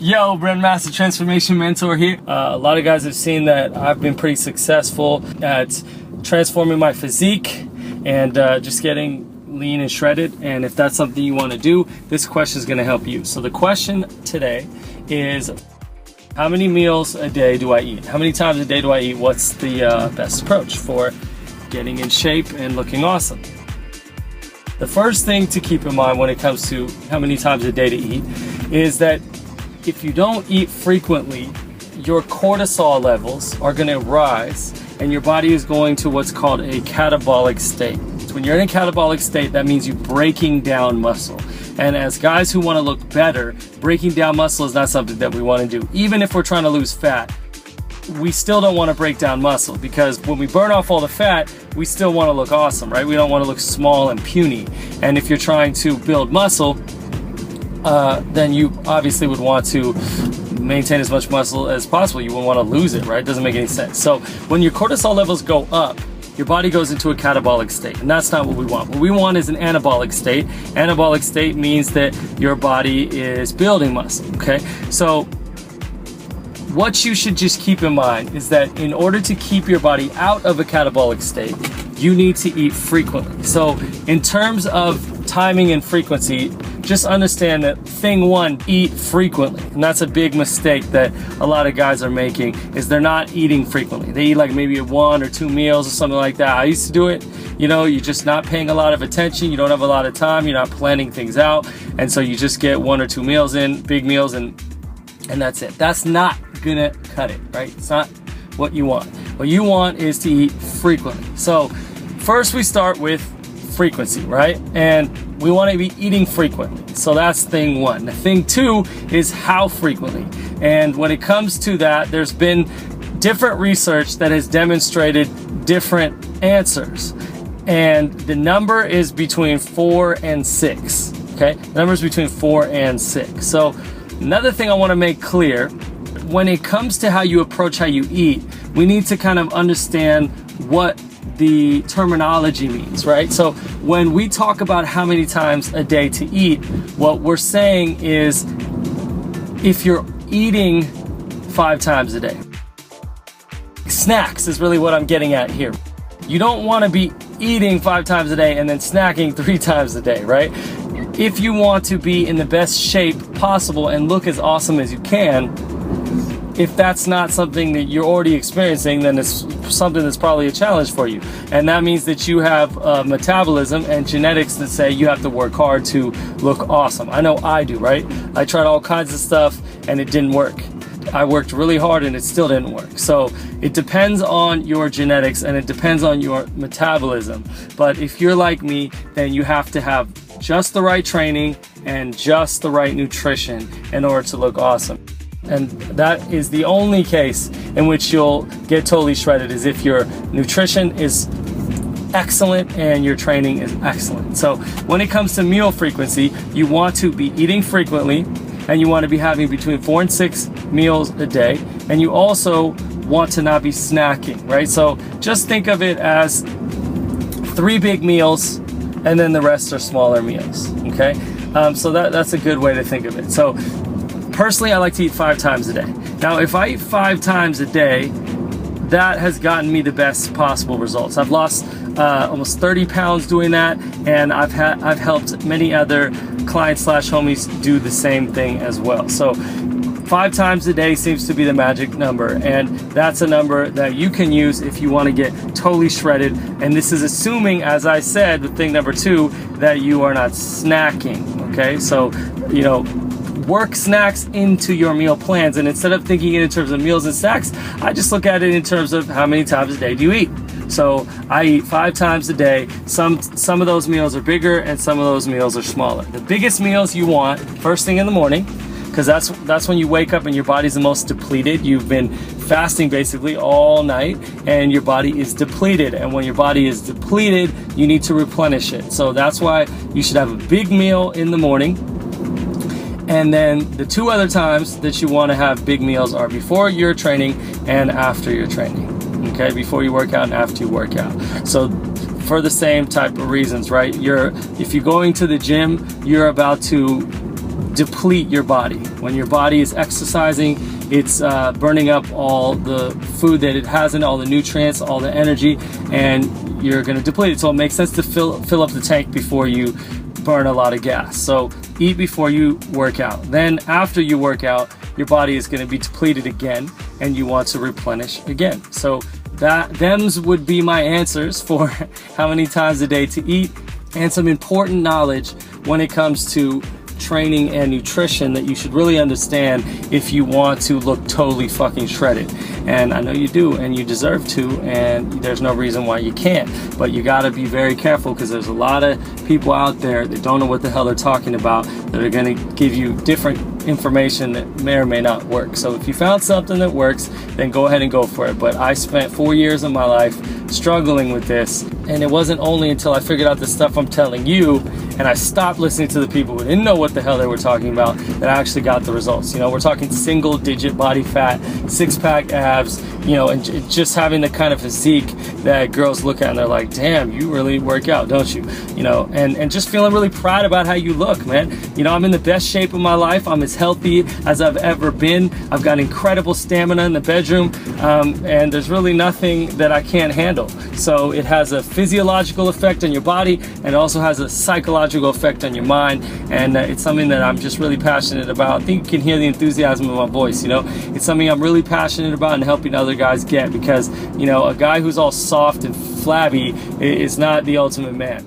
Yo, Brent Master Transformation Mentor here. A lot of guys have seen that I've been pretty successful at transforming my physique and just getting lean and shredded. And if that's something you want to do, this question is going to help you. So the question today is, how many meals a day do I eat? How many times a day do I eat? What's the best approach for getting in shape and looking awesome? The first thing to keep in mind when it comes to how many times a day to eat is that if you don't eat frequently, your cortisol levels are going to rise and your body is going to what's called a catabolic state. So when you're in a catabolic state, that means you're breaking down muscle. And as guys who want to look better, breaking down muscle is not something that we want to do. Even if we're trying to lose fat, we still don't want to break down muscle, because when we burn off all the fat, we still want to look awesome, right? We don't want to look small and puny. And if you're trying to build muscle, then you obviously would want to maintain as much muscle as possible. You wouldn't want to lose it, right? It doesn't make any sense. So when your cortisol levels go up, your body goes into a catabolic state, and that's not what we want. What we want is an anabolic state. Anabolic state means that your body is building muscle, okay? So what you should just keep in mind is that in order to keep your body out of a catabolic state, you need to eat frequently. So in terms of timing and frequency, just understand that thing one, eat frequently. And that's a big mistake that a lot of guys are making, is they're not eating frequently. They eat like maybe 1 or 2 meals or something like that. I used to do it. You know, you're just not paying a lot of attention. You don't have a lot of time. You're not planning things out. And so you just get 1 or 2 meals in, big meals, and that's it. That's not gonna cut it, right? It's not what you want. What you want is to eat frequently. So first we start with frequency, right? And we want to be eating frequently. So that's thing one. The thing two is how frequently. And when it comes to that, there's been different research that has demonstrated different answers. And the number is between 4 and 6. Okay? The number is between 4 and 6. So another thing I want to make clear, when it comes to how you approach how you eat, we need to kind of understand what the terminology means, right? So when we talk about how many times a day to eat, what we're saying is if you're eating 5 times a day. Snacks is really what I'm getting at here. You don't want to be eating 5 times a day and then snacking 3 times a day, right? If you want to be in the best shape possible and look as awesome as you can, if that's not something that you're already experiencing, then it's something that's probably a challenge for you. And that means that you have metabolism and genetics that say you have to work hard to look awesome. I know I do, right? I tried all kinds of stuff and it didn't work. I worked really hard and it still didn't work. So it depends on your genetics and it depends on your metabolism. But if you're like me, then you have to have just the right training and just the right nutrition in order to look awesome. And that is the only case in which you'll get totally shredded, is if your nutrition is excellent and your training is excellent. So when it comes to meal frequency, you want to be eating frequently, and you want to be having between 4 and 6 meals a day. And you also want to not be snacking, right? So just think of it as 3 big meals and then the rest are smaller meals, okay? So that's a good way to think of it. So personally, I like to eat 5 times a day. Now, if I eat 5 times a day, that has gotten me the best possible results. I've lost almost 30 pounds doing that, and I've helped many other clients / homies do the same thing as well. So 5 times a day seems to be the magic number, and that's a number that you can use if you want to get totally shredded. And this is assuming, as I said, with thing number 2, that you are not snacking, okay? So, you know, work snacks into your meal plans, and instead of thinking it in terms of meals and snacks, I just look at it in terms of how many times a day do you eat. So I eat 5 times a day. Some of those meals are bigger and some of those meals are smaller. The biggest meals you want first thing in the morning, because that's when you wake up and your body's the most depleted. You've been fasting basically all night and your body is depleted, and when your body is depleted, you need to replenish it. So that's why you should have a big meal in the morning. And then the 2 other times that you want to have big meals are before your training and after your training. Okay, before you work out and after you work out. So for the same type of reasons, right? If you're going to the gym, you're about to deplete your body. When your body is exercising, it's burning up all the food that it hasn't, all the nutrients, all the energy, and you're going to deplete it. So it makes sense to fill up the tank before you burn a lot of gas. So eat before you work out. Then after you work out, your body is going to be depleted again, and you want to replenish again. So them's would be my answers for how many times a day to eat, and some important knowledge when it comes to training and nutrition that you should really understand if you want to look totally fucking shredded. And I know you do, and you deserve to, and there's no reason why you can't. But you gotta be very careful, because there's a lot of people out there that don't know what the hell they're talking about, that are gonna give you different information that may or may not work. So if you found something that works, then go ahead and go for it. But I spent 4 years of my life struggling with this, and it wasn't only until I figured out the stuff I'm telling you, and I stopped listening to the people who didn't know what the hell they were talking about, that I actually got the results. You know, we're talking single digit body fat, 6-pack abs, you know, and just having the kind of physique that girls look at and they're like, damn, you really work out, don't you? You know, and just feeling really proud about how you look, man. You know, I'm in the best shape of my life. I'm as healthy as I've ever been. I've got incredible stamina in the bedroom, and there's really nothing that I can't handle. So it has a physiological effect on your body, and it also has a psychological effect on your mind, and it's something that I'm just really passionate about. I think you can hear the enthusiasm in my voice. You know, it's something I'm really passionate about and helping other guys get, because, you know, a guy who's all soft and flabby is not the ultimate man.